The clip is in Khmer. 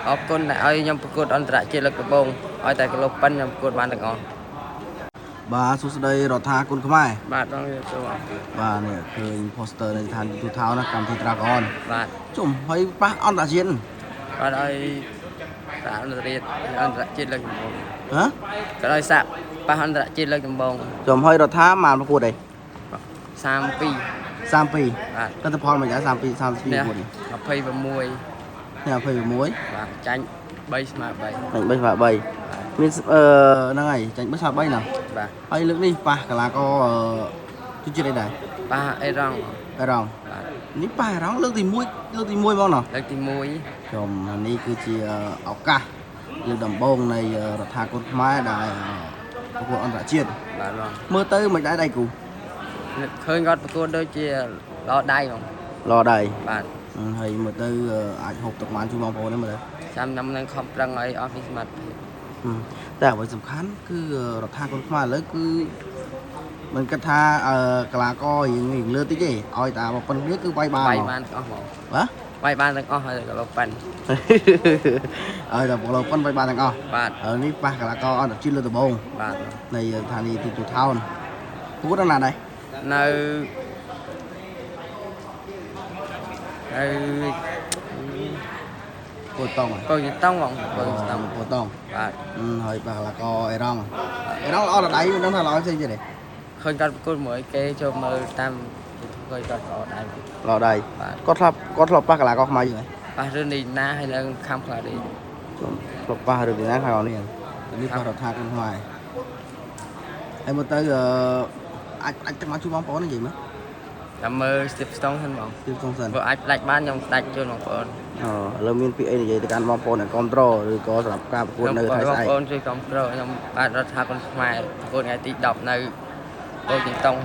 អរគុណដែលឲ្យខ្ញុំប្រកួតអន្តរជាតិលើកដំបូងឲ្យតែគីឡូប៉ិនខ្ញុំប្រកួតបានទាំងអស់បាទសួស្តីរដ្ឋាគុណខ្មែរបាទបងសួរបាទនេះឃើញ poster នៅឋានទូថៅណាកម្មវិធី Dragon បាទជុំហើយប៉ះអន្តរជាតិបាទឲ្យសាអន្តរជាតិលើកដំបូងហ៎ក៏ឲ្យសាប៉ះអន្តរជាតិលើកដំបូងជុំហើយរដ្ឋាបានប្រកួតអី32 32បាទលទ្ធផលមិនដែរ32 32ប្រកួតនេះ26នេះ26បាទចាញ់3ស្មើ3ចាញ់3ស្មើ3មានហ្នឹងហើយចាញ់3ស្មើ3ណាបាទហើយលើកនេះប៉ះកីឡាករជឿជាតិអីដែរប៉ះអេរ៉ង់បាទនេះប៉ះអេរ៉ង់លើកទី1ហ្មងណាលើកទី1ខ្ញុំនេះគឺជាឱកាសលើកដំបូងនៃរដ្ឋាភិបាលខ្មែរដែលប្រកួតអន្តរជាតិបាទបងមើលទៅមិនដែរដៃគូឃើញគាត់ប្រកួតដូចជាល្អដៃបងល្អដៃបាទហើយមើលទៅអាចហូបទឹកបានជួយបងប្អូនហ្នឹងមើលទៅចាំខ្ញុំនឹងខំប្រឹងឲ្យអស់ពីសមត្ថភាពតែអ្វីសំខាន់គឺរដ្ឋាភិបាលខ្មែរឥឡូវគឺមិនគិតថាកីឡាកររៀងលើតិចទេឲ្យតែប៉ុណ្្នឹងគឺវាយបានទាំងអស់ហ្មងបាទវាយបានទាំងអស់ហើយគីឡូប៉ិនឲ្យតែគីឡូប៉ិនវាយបានទាំងអស់បាទនេះប៉ះកីឡាករអន្តរជាតិលើកដំបូងបាទនៃស្ថានីយ៍ទូថោនប្រកួតណាដែរនៅពោតងបងបាទហើយប៉ះកីឡាករអេរ៉ង់ល្អដល់ដៃមិនដឹងថាល្អផ្សេងទៀតទេឃើញគាត់ប្រកួតមួយគេចូលមើលតាមឃើញគាត់ល្អដៃល្អដៃគាត់ធ្លាប់ប៉ះកីឡាករខ្មែរយើងហ៎ប៉ះរឿងនេះណាហើយឡើងខំខ្លានេះធ្លាប់ប៉ះរឿងនេះណាខាងនេះនេះប៉ះរដ្ឋាភិបាលខ្មែរហើយមើលទៅអាចទឹកមកជួយបងប្អូននិយាយមើលតាមមើលស្ទាបស្ទងហ្នឹងបងស្ទាបស្ទងសិនបើអាចផ្ដាច់បានខ្ញុំផ្ដាច់ជូនបងប្អូនឥឡូវមានពាក្យអីនិយាយទៅកាន់បងប្អូនគ្រប់ត្រឬក៏សម្រាប់ការប្រកួតនៅថ្ងៃស្អែកបងប្អូនជួយគ្រប់ត្រខ្ញុំបាទរដ្ឋាភិបាលខ្មែរប្រកួតថ្ងៃទី10នៅបូជិងតុង